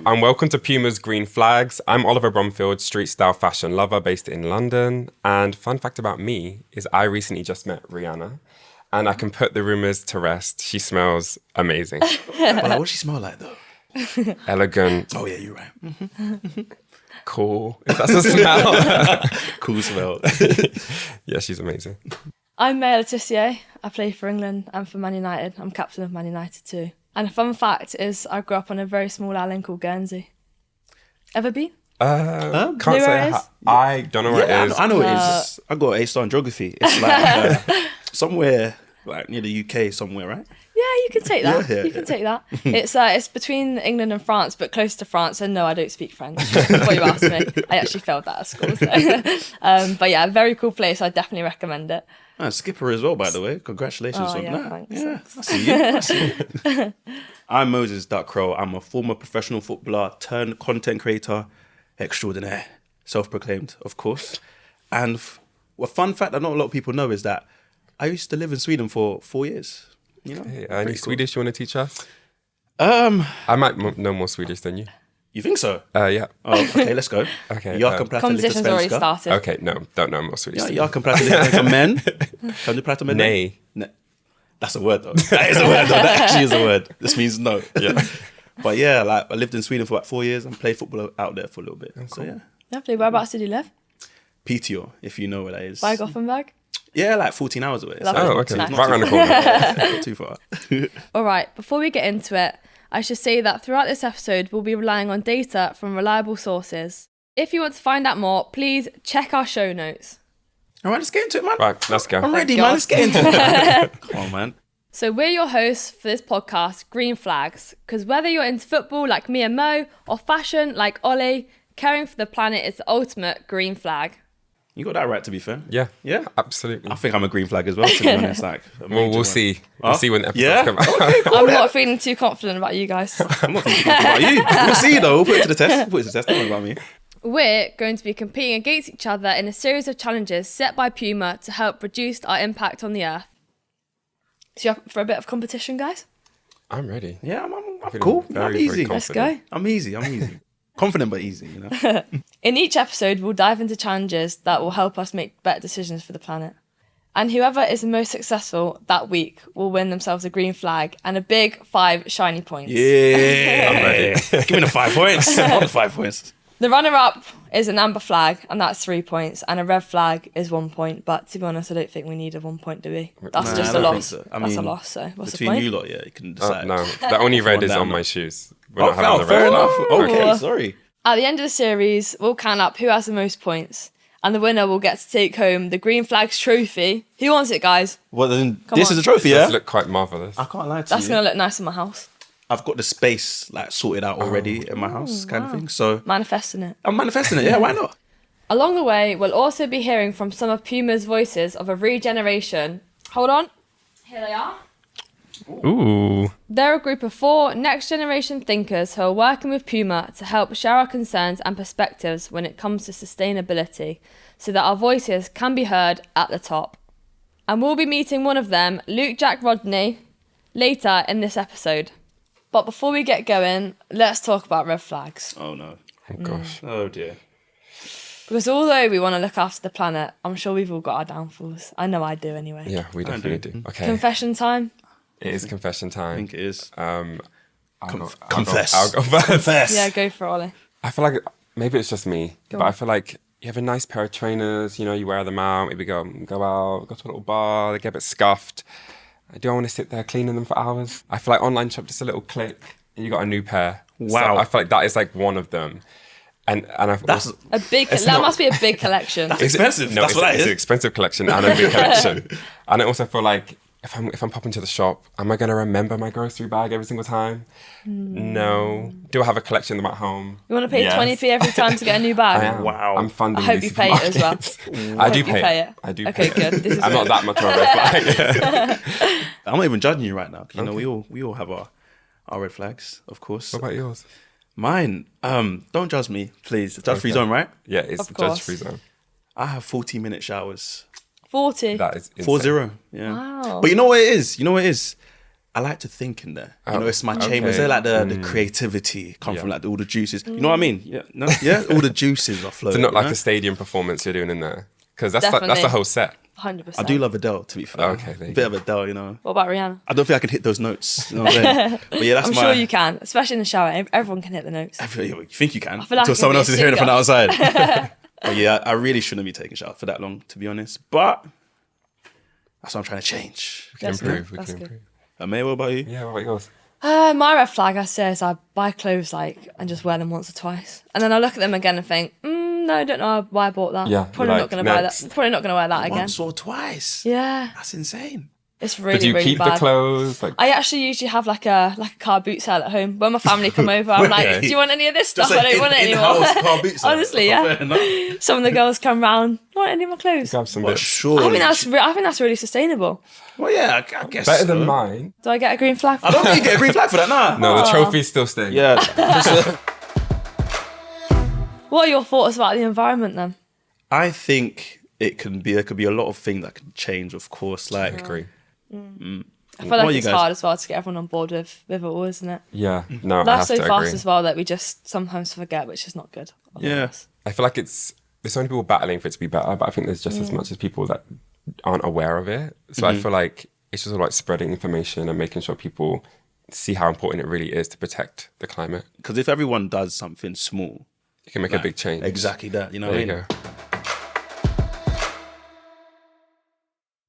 and welcome to Puma's Green Flags. I'm Oliver Bromfield, street style fashion lover based in London. And fun fact about me is I recently just met Rihanna, and I can put the rumours to rest. She smells amazing. Well, what does she smell like though? Elegant. Oh yeah, you're right. Cool. If that's a smell. Cool smell. Yeah, she's amazing. I'm Maya Letitia. I play for England and for Man United. I'm captain of Man United too. And a fun fact is I grew up on a very small island called Guernsey. Ever been? Can't where say it is? I don't know where it is. I know it is. I got an A-star in geography. It's like somewhere like near the UK somewhere, right? Yeah, you can take that. Yeah. You can take that. It's between England and France, but close to France. And no, I don't speak French. Before you asked me, I actually failed that at school. So. But yeah, very cool place. I definitely recommend it. Skipper as well, by the way. Congratulations on that. Thanks. Yeah, I see you. I'm Moses Crow. I'm a former professional footballer turned content creator extraordinaire. Self-proclaimed, of course. And a fun fact that not a lot of people know is that I used to live in Sweden for 4 years. You know, Hey, any Swedish you want to teach us? Um, I might know more Swedish than you. you think so? Yeah. Oh, okay, let's go. Okay, Jag kan prata lite Competition's already svenska. started. Okay, no, don't know more Swedish. Ja, jag kan prata lite svenska, men kan du prata med Nej. Nej. That's a word though. That is a word though. That actually is a word. This means no. Yeah. But yeah, like I lived in Sweden for like 4 years and played football out there for a little bit. So yeah. Lovely. Whereabouts did you live? Piteå, if you know where that is. By Gothenburg? Yeah, like 14 hours away. Lovely. Oh, okay. Nice. Right around the corner. Not too far. All right, before we get into it, I should say that throughout this episode, we'll be relying on data from reliable sources. If you want to find out more, please check our show notes. All right, let's get into it, man. Right, let's go. I'm ready, God. man. Let's get into it. Come on, man. So we're your hosts for this podcast, Green Flags, because whether you're into football like me and Mo, or fashion like Ollie, caring for the planet is the ultimate green flag. You got that right, to be fair. Yeah. Yeah. Absolutely. I think I'm a green flag as well, to be honest. Like, Well, we'll see. We'll see when the episodes Yeah? come out. Okay, cool. I'm not feeling too confident about you guys. I'm not thinking about you. We'll see, though. We'll put it to the test. Don't worry about me. We're going to be competing against each other in a series of challenges set by PUMA to help reduce our impact on the earth. So you up for a bit of competition, guys? I'm ready. Yeah, I'm feeling cool. very, I'm very easy. Let's confident. go. I'm easy. Confident but easy, you know. In each episode, we'll dive into challenges that will help us make better decisions for the planet. And whoever is the most successful that week will win themselves a green flag and a big 5 shiny points. Yeah. I'm ready. Give me the 5 points. I want the 5 points. The runner-up is an amber flag, and that's 3 points, and a red flag is 1 point. But to be honest, I don't think we need a 1 point, do we? That's Nah, just I a don't loss. think so. I That's a mean, loss, so what's the Between point? you lot, yeah, you can decide. No, the only red is down, on no. my shoes. We're Oh, not having the fair red. enough. Ooh. Okay, sorry. At the end of the series, we'll count up who has the most points, and the winner will get to take home the Green Flags trophy. Who wants it, guys? Well, then Come this on. is a trophy, It yeah? does look quite marvellous. I can't lie to That's you. going to look nice in my house. I've got the space like sorted out already in my house, kind of thing. So Manifesting it. I'm manifesting it. Yeah, why not? Along the way, we'll also be hearing from some of Puma's voices of a regeneration. Hold on. Here they are. Ooh. They're a group of 4 next-generation thinkers who are working with Puma to help share our concerns and perspectives when it comes to sustainability so that our voices can be heard at the top. And we'll be meeting one of them, Luke Jacque-Rodney, later in this episode. But before we get going, let's talk about red flags. Oh no. Oh, gosh. Oh dear. Because although we want to look after the planet, I'm sure we've all got our downfalls. I know I do anyway. Yeah, we definitely do. Okay. Confession time. It is confession I time. think it is. Confess. I'll Confess. go first. Confess. Yeah, go for it, Ollie. I feel like maybe it's just me, Go but on. I feel like you have a nice pair of trainers, you know, you wear them out, maybe go out, go to a little bar, they get a bit scuffed. Do I want to sit there cleaning them for hours? I feel like online shop, just a little click and you got a new pair. Wow. So I feel like that is like one of them. And I've That's also, A big. It's That not- must be a big collection. It's expensive. No, That's what that it's is. an expensive collection and a big collection. And I also feel like if I'm popping to the shop, am I going to remember my grocery bag every single time? No. Do I have a collection of them at home? You want to pay Yes. 20p every time to get a new I bag? am. Wow. I'm funding I hope these you pay it as well. supermarkets. I do You pay it. it. I do Okay, pay it. good. This is I'm not good. that much of a red flag. I'm not even judging you right now. 'Cause, you know, we all have our red flags, of course. What about yours? Mine. Don't judge me, please. Judge-free zone, right? Yeah, it's Of course. judge-free zone. I have 40-minute showers. 40. That is insane. 4-0. Yeah. Wow. But you know what it is? I like to think in there. You know, it's my chambers. okay. They're like the creativity come from like all the juices. You know what I mean? Yeah, no, yeah. All the juices are flowing. So not you like know? a stadium performance you're doing in there, because that's Definitely. the whole set. 100%. I do love Adele, to be fair. Okay, there you Bit of Adele, you know. What about Rihanna? I don't think I can hit those notes. You know what I'm saying? But yeah, that's I'm my. sure you can, especially in the shower. Everyone can hit the notes. You think you can feel like until I someone could else be a is hearing it from the singer. outside. But yeah, I really shouldn't be taking shower for that long, to be honest. But that's what I'm trying to change. We can That's improve. good. We That's can good. improve. May, what about you? Yeah, what about yours? My red flag, I say, is I buy clothes and just wear them once or twice, and then I look at them again and think, no, I don't know why I bought that. Yeah, Probably you're not like, going to buy next. that. Probably not going to wear that again. Once or twice. Yeah, That's insane. it's really But do you really keep bad. the clothes? Like, I actually usually have like a car boot sale at home. When my family come over, I'm like, Wait. do you want any of this stuff? Just I don't want it anymore. in-house car boot sale. Honestly, Oh, yeah. fair enough. Some of the girls come round, want any of my clothes? grab some But bits. surely. I think that's really sustainable. Well, yeah, I guess. Better so. than mine. Do I get a green flag? I don't think you get a green flag for that, nah. No, the trophy's still staying. Yeah. What are your thoughts about the environment then? I think there could be a lot of things that can change, of course. Like, Agree. I feel What like are you it's guys- hard as well to get everyone on board with it all, isn't it? Yeah. No, I That's have so to fast agree. as well that we just sometimes forget, which is not good. Yeah. I feel like there's so many people battling for it to be better, but I think there's just as much as people that aren't aware of it. So I feel like it's just all like spreading information and making sure people see how important it really is to protect the climate. because if everyone does something small, It can make a big change. exactly that, you know There what I you mean? go.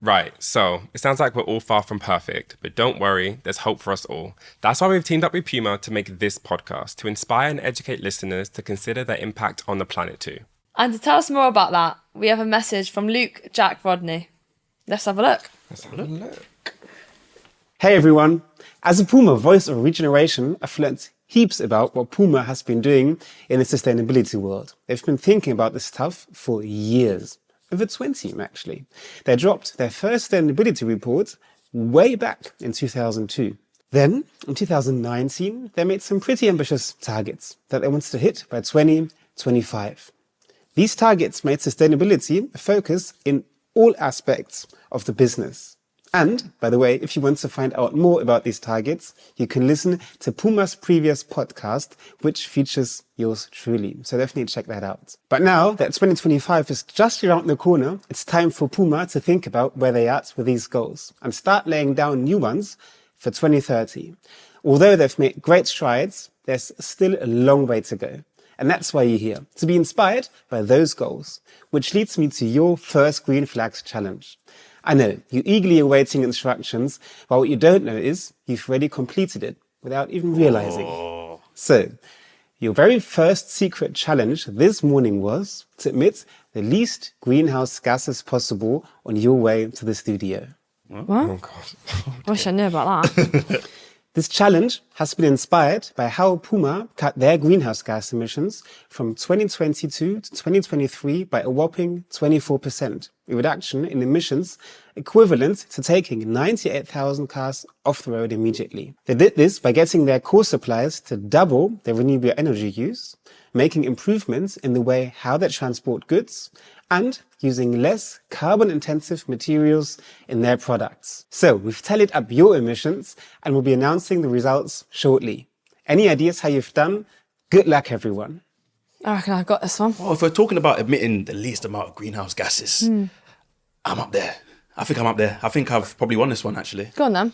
Right, so it sounds like we're all far from perfect, but don't worry, there's hope for us all. That's why we've teamed up with PUMA to make this podcast, to inspire and educate listeners to consider their impact on the planet too. And to tell us more about that, we have a message from Luke Jacque-Rodney. Let's have a look. Let's have a look. Hey everyone! As a PUMA voice of regeneration, I've learned heaps about what PUMA has been doing in the sustainability world. They've been thinking about this stuff for years. Over 20 actually. They dropped their first sustainability report way back in 2002. Then, in 2019, they made some pretty ambitious targets that they wanted to hit by 2025. These targets made sustainability a focus in all aspects of the business. And, by the way, if you want to find out more about these targets, you can listen to PUMA's previous podcast, which features yours truly. So definitely check that out. But now that 2025 is just around the corner, it's time for PUMA to think about where they're at with these goals and start laying down new ones for 2030. Although they've made great strides, there's still a long way to go. And that's why you're here, to be inspired by those goals, which leads me to your first Green Flags challenge. I know, you're eagerly awaiting instructions, but what you don't know is you've already completed it without even realizing. So, your very first secret challenge this morning was to emit the least greenhouse gases possible on your way to the studio. Oh, God. Wish I knew about that. This challenge has been inspired by how PUMA cut their greenhouse gas emissions from 2022 to 2023 by a whopping 24%, a reduction in emissions equivalent to taking 98,000 cars off the road immediately. They did this by getting their core suppliers to double their renewable energy use, making improvements in the way how they transport goods, and using less carbon-intensive materials in their products. So we've tallied up your emissions and we'll be announcing the results shortly. Any ideas how you've done? Good luck, everyone. I reckon I've got this one. Well, if we're talking about emitting the least amount of greenhouse gases, I'm up there. I think I'm up there. I think I've probably won this one, actually. Go on then.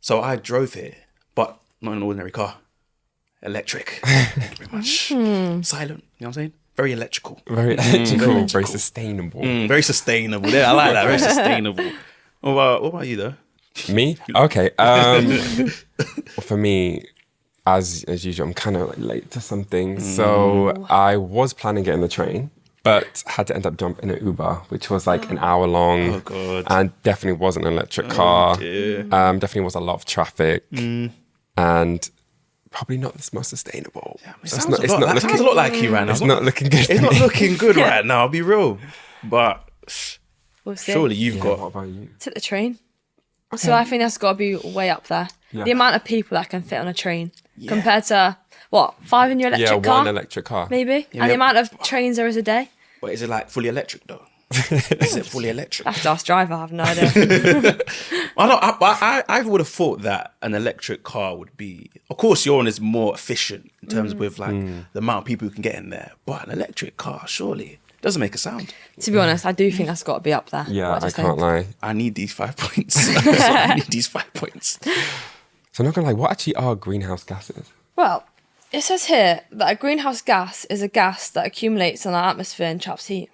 So I drove here, but not in an ordinary car. Electric. Very much. Silent, you know what I'm saying? Very electrical. Very electrical, very sustainable. Very sustainable. Yeah, I like that. Very sustainable. What about you, though? Me? Okay. Well, for me, as usual, I'm kind of like late to something. So I was planning getting the train, but had to end up jumping an Uber, which was like an hour long. Oh, God. And definitely wasn't an electric car. dear. Definitely was a lot of traffic. And probably not the most sustainable. It sounds a lot like you right now. It's not looking good. It's for not me. looking good right now, I'll be real. But We'll see. surely you've What got... about you? Took the train. So I think that's got to be way up there. Yeah. The amount of people that can fit on a train compared to, what, 5 in your electric Yeah, car? one electric car. Maybe. And the amount of trains there is a day. But is it like fully electric, though? Is it fully electric? I have to ask driver, I have no idea. I would have thought that an electric car would be, of course, your one is more efficient in terms with like the amount of people who can get in there. But an electric car, surely, doesn't make a sound. To be honest, I do think that's got to be up there. Yeah, What do I you can't think? lie. I need these 5 points. I need these 5 points. So I'm not gonna lie, what actually are greenhouse gases? Well, it says here that a greenhouse gas is a gas that accumulates in our atmosphere and traps heat.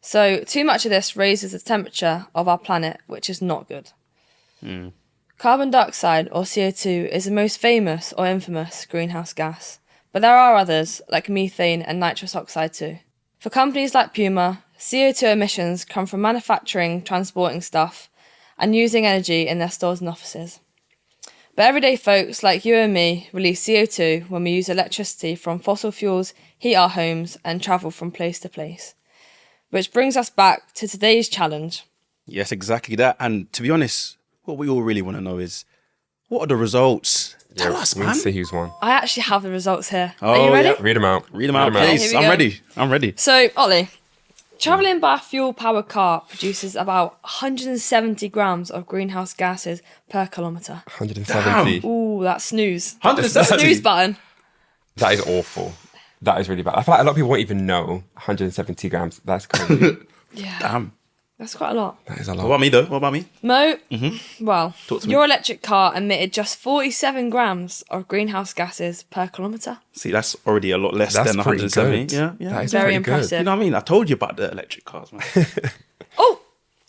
So too much of this raises the temperature of our planet, which is not good. Carbon dioxide, or CO2, is the most famous or infamous greenhouse gas, but there are others, like methane and nitrous oxide too. For companies like PUMA, CO2 emissions come from manufacturing, transporting stuff, and using energy in their stores and offices. But everyday folks like you and me release CO2 when we use electricity from fossil fuels, heat our homes, and travel from place to place. Which brings us back to today's challenge. Yes, exactly that. And to be honest, what we all really want to know is, what are the results? Tell us, We need man. to see who's won. I actually have the results here. Oh, Are you ready? yeah. Read them out. Read them out, Okay, please. here we I'm go. ready. I'm ready. So, Ollie, travelling by a fuel-powered car produces about 170 grams of greenhouse gases per kilometre. 170. Ooh, that's snooze. 170. Snooze button. That is awful. That is really bad. I feel like a lot of people won't even know 170 grams. That's crazy. Yeah, Damn. that's quite a lot. That is a What lot. about me, though? What about me? Mo, well, Talk to me. your electric car emitted just 47 grams of greenhouse gases per kilometre. See, that's already a lot less That's than pretty 170. good. Yeah, yeah. That is Very pretty good. impressive. You know what I mean? I told you about the electric cars, man. Oh,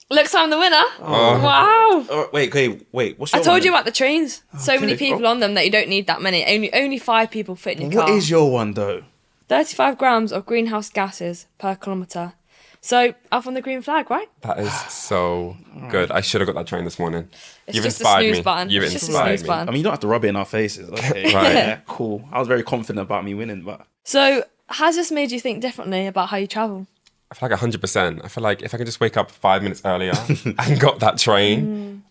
looks like I'm the winner. Wow. Oh, wait. What's I your told one you then? about the trains. So many people on them that you don't need that many. Only 5 people fit in your What car. is your one, though? 35 grams of greenhouse gases per kilometre. So, up on the green flag, right? That is so good. I should have got that train this morning. It's You've just a inspired snooze me. button. You've It's just a inspired snooze me. button. I mean, you don't have to rub it in our faces. Okay. Right. Yeah, cool. I was very confident about me winning, but So, has this made you think differently about how you travel? I feel like 100%. I feel like if I could just wake up 5 minutes earlier and got that train,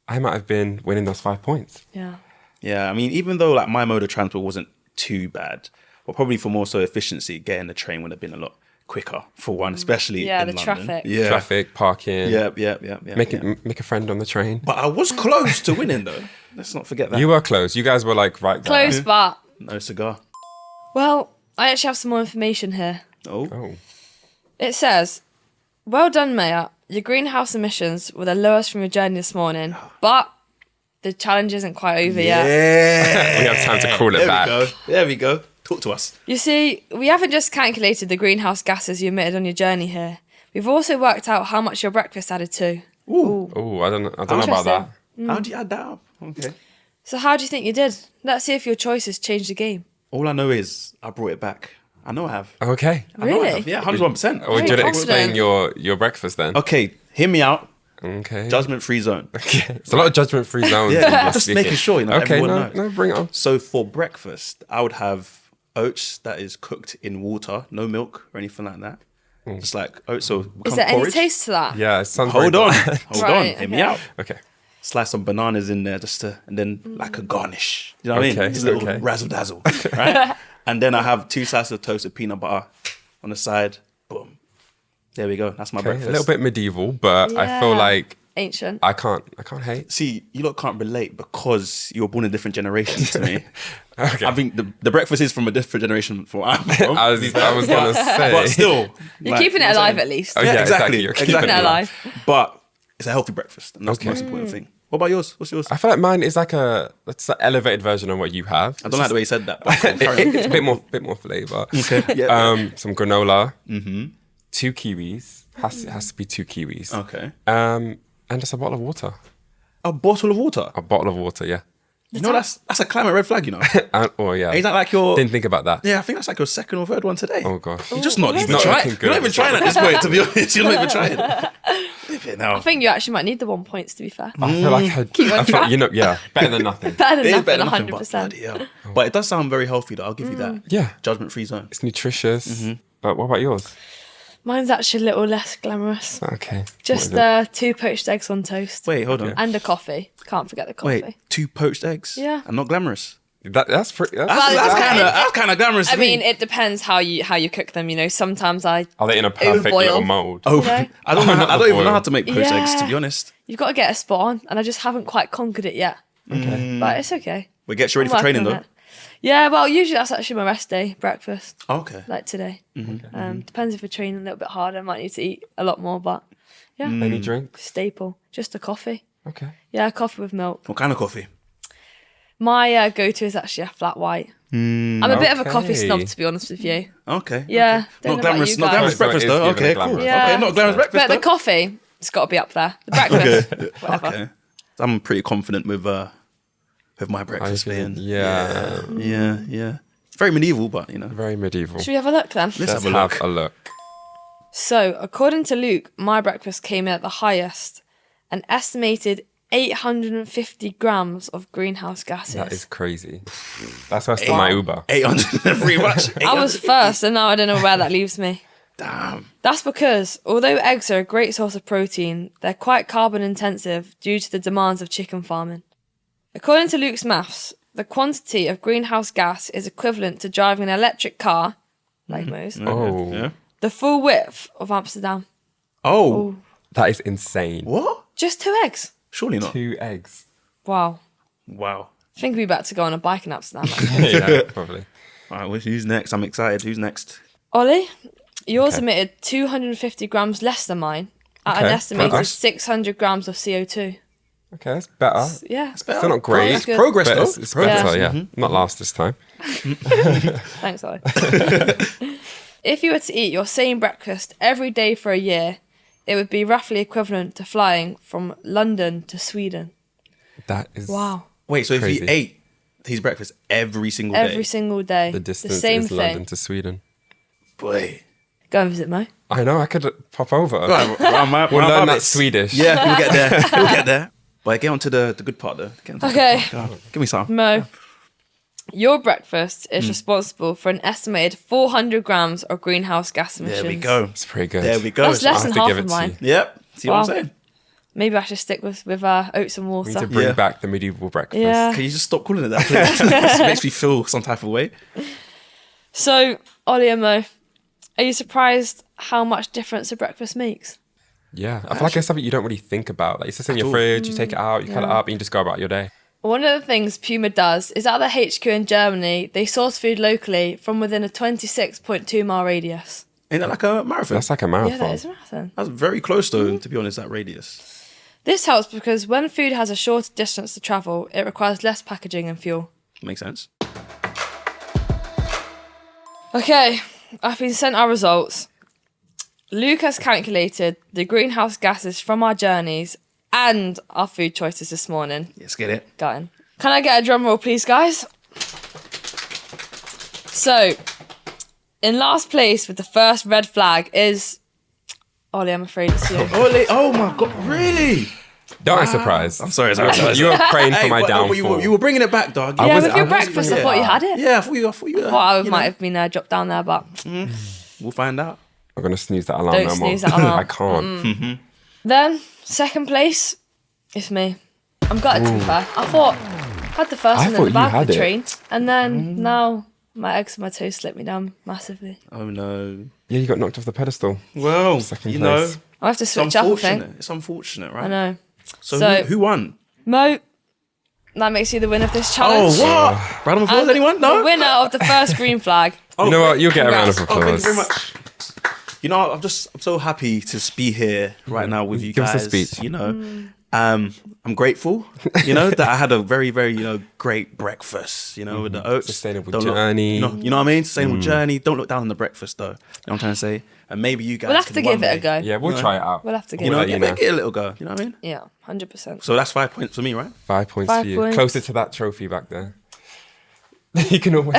I might have been winning those 5 points. Yeah. yeah, I mean, even though like my mode of transport wasn't too bad, but probably for more so efficiency, getting the train would have been a lot quicker for one, especially Yeah, in the London. traffic. Yeah, Traffic, parking, yeah. make a friend on the train. But I was close to winning though. Let's not forget that. You were close. You guys were like right there. Close, but... No cigar. Well, I actually have some more information here. Oh. Oh. It says, well done, Mayor. Your greenhouse emissions were the lowest from your journey this morning, but the challenge isn't quite over yet. Yeah. We have time to call it there back. we go. There we go. Talk to us. You see, we haven't just calculated the greenhouse gases you emitted on your journey here. We've also worked out how much your breakfast added to. Ooh. Oh, I don't know about that. How do you add that up? Okay. So how do you think you did? Let's see if your choices changed the game. All I know is I brought it back. I know I have. Okay. I know I Really? have. Yeah, 101%. Oh, Very did it confident. explain your breakfast then? Okay, hear me out. Okay. Judgment-free zone. Okay. It's a lot of judgment-free zones. Yeah, in this just speaking. making sure, you know, Okay, everyone no, knows. no, bring it on. So for breakfast, I would have oats that is cooked in water, no milk or anything like that. Just like oats, so Is become there any porridge. taste to that? Yeah, it sounds Hold very on, bad. hold Right, on, hear me okay. out. Okay. Slice some bananas in there and then like a garnish. You know what I Okay, mean? Just a little okay. razzle dazzle, right? And then I have 2 slices of toasted peanut butter on the side. Boom. There we go. That's my Okay, breakfast. a little bit medieval, but I feel Yeah. like Ancient. I can't hate. See, you lot can't relate because you were born in a different generation to me. Okay. I think the breakfast is from a different generation from I'm from. I was gonna say. But still, You're keeping it alive at least. Oh, Yeah, yeah, exactly. You're Keeping it alive. But it's a healthy breakfast, and that's Okay. the most important thing. What about yours? What's yours? I feel like mine is like that's an elevated version of what you have. I don't like the way you said that. But carry on. It's a bit more flavor. Yeah. Some granola, 2 kiwis. Has to be 2 kiwis. Okay. And just a bottle of water. A bottle of water. A bottle of water, yeah. You know that's a climate red flag. You know. Oh yeah. Is that like your? Didn't think about that. Yeah, I think that's like your second or third one today. Oh gosh. You're just not even not trying. looking You're not good. even trying at this point. To be honest, you're not even trying. Flip it now. I think you actually might need the 1 points, to be fair. I feel like on I feel, track. you know, yeah, better than nothing. Better than It is nothing, better than nothing, 100%. but bloody hell. But it does sound very healthy, though. I'll give you that. Yeah, Judgment-free zone. it's nutritious. But what about yours? Mine's actually a little less glamorous. Okay. Just What is it? 2 poached eggs on toast. Wait, hold on. And a coffee. Can't forget the coffee. Wait, 2 poached eggs? Yeah. And not glamorous? That's pretty. Well, That's kind of glamorous. I to me. mean, it depends how you cook them. You know, sometimes Are they in a perfect overboil. little mold? Oh, you know? I don't know. I don't even know how to make poached Yeah. eggs, to be honest. You've got to get a spot on, and I just haven't quite conquered it yet. Okay. But it's okay. We get you ready I'm for training, working though. on it. Yeah, well, usually that's actually my rest day, breakfast, Okay. like today. Depends if we're training a little bit harder. I might need to eat a lot more, but yeah, Any drinks? staple, just a coffee. Okay. Yeah, coffee with milk. What kind of coffee? My go-to is actually a flat white. I'm a bit of a coffee Okay. snob, to be honest with you. Okay. Yeah, Okay. don't know Not about glamorous. you Not guys. glamorous So it breakfast is though. giving Okay, a cool. glamorous. Yeah. Okay, not glamorous breakfast But the though. coffee, it's got to be up there. The breakfast, whatever. Okay. I'm pretty confident with my breakfast being. Yeah. Yeah. It's very medieval, but you know. Very medieval. Should we have a look then? Let's Let's have a look. So, according to Luke, my breakfast came in at the highest, an estimated 850 grams of greenhouse gases. That is crazy. That's worse than my Uber. 800 pretty much. I was first, and now I don't know where that leaves me. Damn. That's because, although eggs are a great source of protein, they're quite carbon intensive due to the demands of chicken farming. According to Luke's maths, the quantity of greenhouse gas is equivalent to driving an electric car, like Mo's, Oh, Yeah. the full width of Amsterdam. Oh. that is insane. What? Just 2 eggs. Surely not. 2 eggs. Wow. Wow. I think we'd be better to go on a bike in Amsterdam. actually. Yeah, probably. All right, who's next? I'm excited. Who's next? Ollie, yours Okay. emitted 250 grams less than mine at an Okay, estimated progress. 600 grams of CO2. Okay, that's better. Yeah. Still not great. That's good. Progress, But though. it's better, Yeah. yeah. Not last this time. Thanks, Ollie. If you were to eat your same breakfast every day for a year, it would be roughly equivalent to flying from London to Sweden. That is Wow. Wait, so if Crazy. he ate his breakfast every single day, Every single day. the distance The same is thing. London to Sweden. boy. Go and visit Mo. I know, I could pop over. Right, We'll learn that Swedish. Yeah, we'll get there. We'll get there. But get on to the good part though. Get on to the Okay. good part. Go on, give me some. Mo, your breakfast is responsible for an estimated 400 grams of greenhouse gas emissions. There we go. It's pretty good. There we go. That's less have than to half give of it to mine. you. Yep. See what I'm Wow. saying? Maybe I should stick with oats and water. We need to bring Yeah. back the medieval breakfast. Yeah. Can you just stop calling it that, please? It makes me feel some type of way. So, Ollie and Mo, are you surprised how much difference a breakfast makes? Yeah, I feel like it's something you don't really think about. Like, it's just in your all. fridge, you take it out, you cut it up, and you just go about your day. One of the things Puma does is at the HQ in Germany, they source food locally from within a 26.2-mile radius. Ain't that like a marathon? That's like a Yeah, marathon. that is a marathon. That's very close though, to be honest, that radius. This helps because when food has a shorter distance to travel, it requires less packaging and fuel. Makes sense. Okay, I've been sent our results. Luke has calculated the greenhouse gases from our journeys and our food choices this morning. Let's get it. Going. Can I get a drum roll, please, guys? So, in last place with the first red flag is Ollie. I'm afraid it's you. Oh my god, really? Don't act surprised. I'm sorry. You were praying for Hey, my but downfall. you were bringing it back, dog. Yeah, was- with I your was breakfast, I bringing thought it you had it. Yeah, I thought you. Well, I you might know. have been dropped down there, but We'll find out. I'm going to snooze that alarm Don't no more. snooze that alarm. I can't. then second place is me. I'm gutted to be fair. I thought I had the first I one in thought the you bag had for the it. train, and then now my eggs and my toast let me down massively. Oh no. Yeah, you got knocked off the pedestal. Well, Second you place. know, I have to it's switch up. I unfortunate. think. It's unfortunate, right? I know. So, So- who won? Mo, that makes you the winner of this challenge. Oh, what? Round of applause, And anyone? No. The winner of the first green flag. You know what? You'll get a round of Congrats. applause. Oh, thank you very much. You know, I'm so happy to be here right now with you Give us guys. a speech. You know, I'm grateful. You know that I had a very, very great breakfast. You know, with the oats, Sustainable Don't journey. Look, you know what I mean? Sustainable journey. Don't look down on the breakfast though. You know what I'm trying to say. And maybe you guys We'll have can to one give it a day, go. Yeah, we'll try it out. We'll have to give You know, it. We'll give let it a little go. You know what I mean? Yeah, 100%. So that's 5 points for me, right? 5 points 5 for you. points. Closer to that trophy back there. You can always.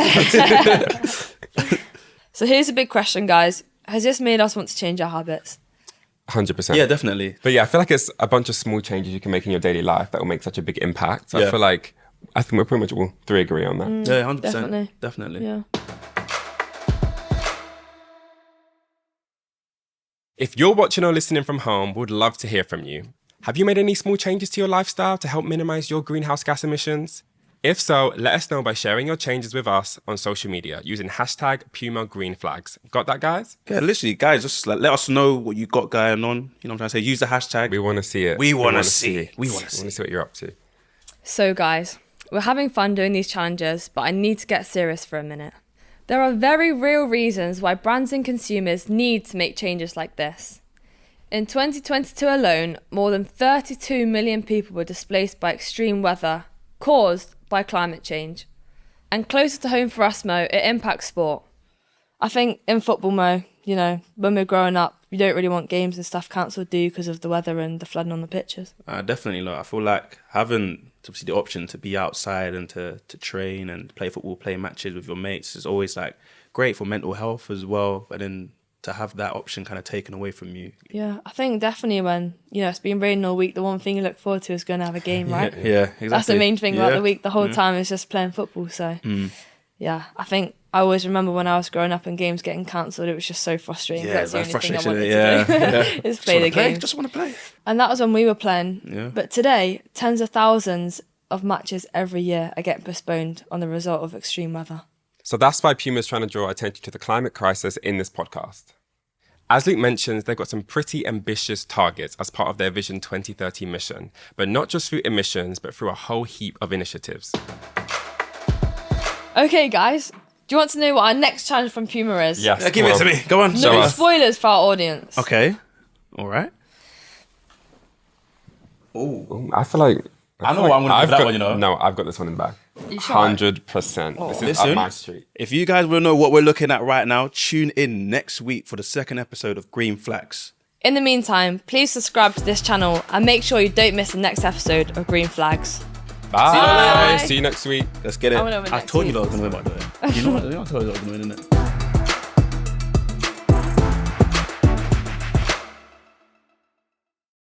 So here's a big question, guys. Has this made us want to change our habits? 100%. Yeah, definitely. But yeah, I feel like it's a bunch of small changes you can make in your daily life that will make such a big impact. So Yeah. I feel like, I think we're pretty much all three agree on that. Yeah, 100%. Definitely. Definitely. Yeah. If you're watching or listening from home, we'd love to hear from you. Have you made any small changes to your lifestyle to help minimize your greenhouse gas emissions? If so, let us know by sharing your changes with us on social media using hashtag Puma Green Flags. Got that, guys? Yeah, literally, guys, just like let us know what you got going on. You know what I'm trying to say? Use the hashtag. We want to see it. We want to see. it. We want to We see. want to see what you're up to. So guys, we're having fun doing these challenges, but I need to get serious for a minute. There are very real reasons why brands and consumers need to make changes like this. In 2022 alone, more than 32 million people were displaced by extreme weather caused by climate change. And closer to home for us, Mo, it impacts sport. I think in football, Mo, you know, when we're growing up, you don't really want games and stuff cancelled, do you, because of the weather and the flooding on the pitches? Definitely, look, I feel like having obviously the option to be outside and to train and play football, play matches with your mates is always like great for mental health as well. But then to have that option kind of taken away from you. Yeah, I think definitely when, you know, it's been raining all week, the one thing you look forward to is going to have a game, right? Yeah, exactly. That's the main thing about Yeah. the week. The whole time is just playing football. So, yeah, I think I always remember when I was growing up and games getting cancelled, it was just so frustrating. Yeah, That's the very only thing I frustrating. wanted to do, Yeah. is play the game. Just want to play. And that was when we were playing. Yeah. But today, tens of thousands of matches every year are getting postponed on the result of extreme weather. So that's why Puma is trying to draw attention to the climate crisis in this podcast. As Luke mentions, they've got some pretty ambitious targets as part of their Vision 2030 mission, but not just through emissions, but through a whole heap of initiatives. Okay, guys, do you want to know what our next challenge from Puma is? Yes, Yeah, give it to me. Go on. Show No us. spoilers for our audience. Okay. All right. I feel like... I know what I'm gonna do for that one, you know. No, I've got this one in the bag. You sure? 100%. This is Listen. up my street. If you guys want to know what we're looking at right now, tune in next week for the second episode of Green Flags. In the meantime, please subscribe to this channel and make sure you don't miss the next episode of Green Flags. Bye. Bye. See you next week. Let's get it. I wanna win I next told you week. that I was going to win, by the way. You know what? I told you that I was going to win, innit?